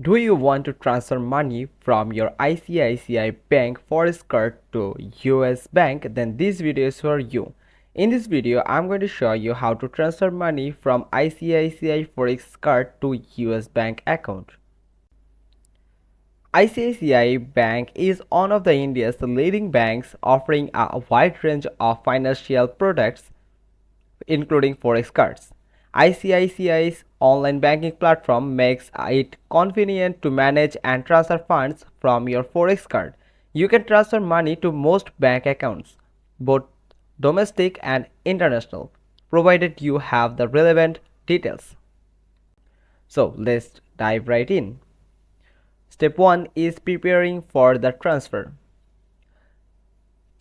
Do you want to transfer money from your ICICI Bank Forex Card to US Bank? Then this video is for you. In this video, I'm going to show you how to transfer money from ICICI Forex Card to US Bank account. ICICI Bank is one of the India's leading banks offering a wide range of financial products including Forex cards. ICICI's online banking platform makes it convenient to manage and transfer funds from your Forex card. You can transfer money to most bank accounts, both domestic and international, provided you have the relevant details. So let's dive right in. Step 1 is preparing for the transfer.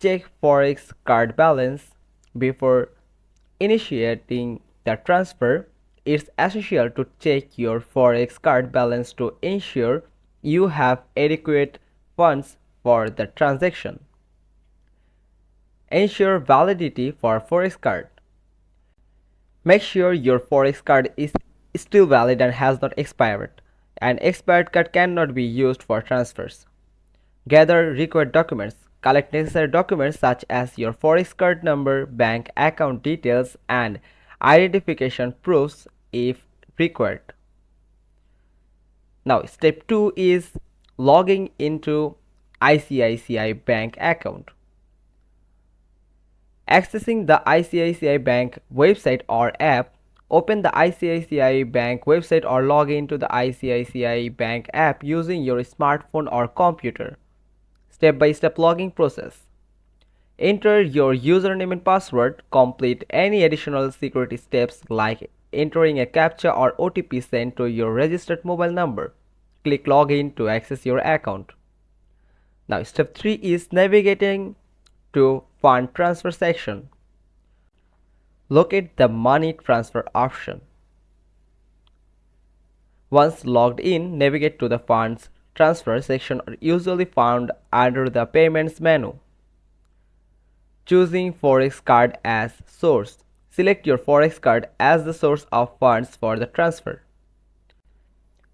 Check Forex card balance before initiating the transfer. It's essential to check your Forex card balance to ensure you have adequate funds for the transaction. Ensure validity for Forex card. Make sure your Forex card is still valid and has not expired. An expired card cannot be used for transfers. Gather required documents. Collect necessary documents such as your Forex card number, bank account details, and identification proofs if required. Now, step 2 is logging into ICICI Bank account. Accessing the ICICI Bank website or app, open the ICICI Bank website or log into the ICICI Bank app using your smartphone or computer. Step-by-step login process. Enter your username and password. Complete any additional security steps like entering a CAPTCHA or OTP sent to your registered mobile number. Click login to access your account. Now step 3 is navigating to fund transfer section. Locate the money transfer option. Once logged in, navigate to the funds transfer section, usually found under the payments menu. Choosing Forex card as source. Select your Forex card as the source of funds for the transfer.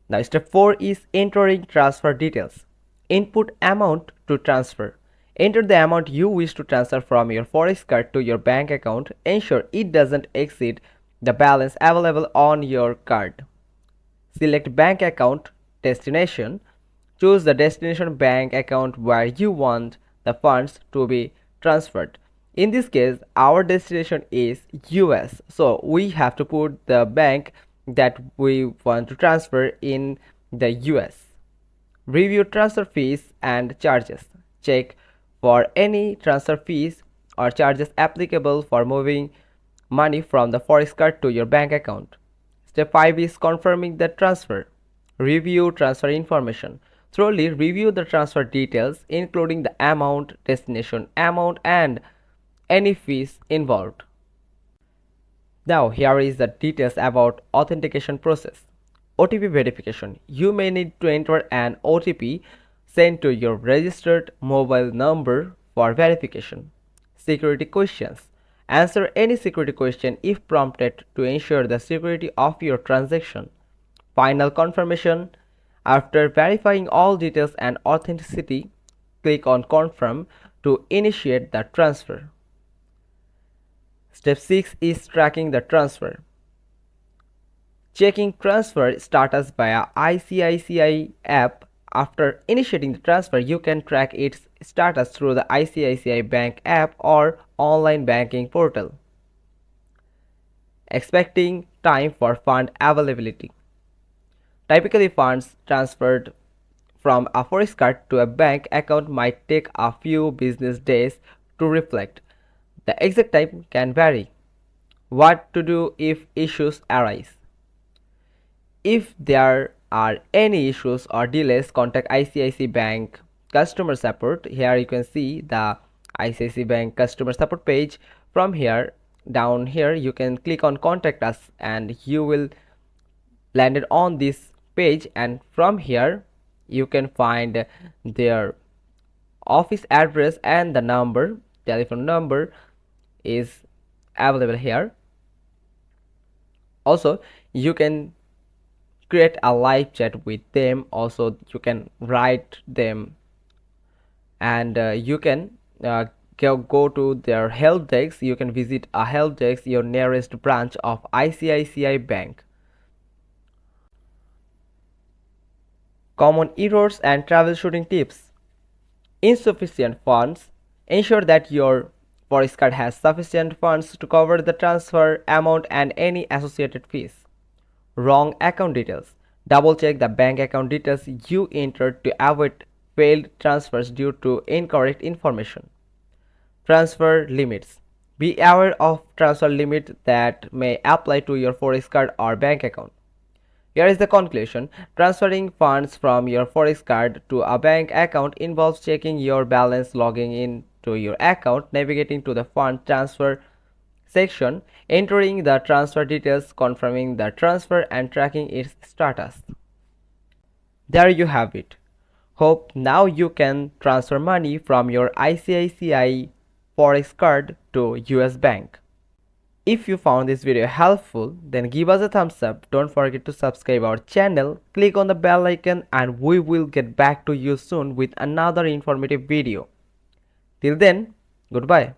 Now step 4 is entering transfer details. Input amount to transfer. Enter the amount you wish to transfer from your Forex card to your bank account. Ensure it doesn't exceed the balance available on your card. Select bank account destination. Choose the destination bank account where you want the funds to be transferred. In this case, our destination is US, so we have to put the bank that we want to transfer in the US. Review transfer fees and charges. Check for any transfer fees or charges applicable for moving money from the Forex card to your bank account. Step 5 is confirming the transfer. Review transfer information. Thoroughly review the transfer details, including the amount, destination amount, and any fees involved. Now here is the details about authentication process. OTP verification. You may need to enter an OTP sent to your registered mobile number for verification. Security questions. Answer any security question if prompted to ensure the security of your transaction. Final confirmation. After verifying all details and authenticity, click on Confirm to initiate the transfer. Step 6 is tracking the transfer. Checking transfer status via ICICI app. After initiating the transfer, you can track its status through the ICICI Bank app or online banking portal. Expecting time for fund availability. Typically, funds transferred from a Forex card to a bank account might take a few business days to reflect. The exact time can vary. What to do if issues arise? If there are any issues or delays, contact ICICI Bank customer support. Here you can see the ICICI Bank customer support page. From here, down here, you can click on contact us and you will landed on this page, and from here you can find their office address and the number, telephone number is available here. Also, you can create a live chat with them. Also, you can write them, and you can go to their help desk. You can visit a help desk, your nearest branch of ICICI Bank. Common errors and troubleshooting tips. Insufficient funds. Ensure that your Forex card has sufficient funds to cover the transfer amount and any associated fees. Wrong account details. Double check the bank account details you entered to avoid failed transfers due to incorrect information. Transfer limits. Be aware of transfer limits that may apply to your Forex card or bank account. Here is the conclusion. Transferring funds from your Forex card to a bank account involves checking your balance, logging in to your account, navigating to the fund transfer section, entering the transfer details, confirming the transfer, and tracking its status. There you have it. Hope now you can transfer money from your ICICI Forex card to US Bank. If you found this video helpful, then give us a thumbs up. Don't forget to subscribe our channel, click on the bell icon, and we will get back to you soon with another informative video. Till then, goodbye.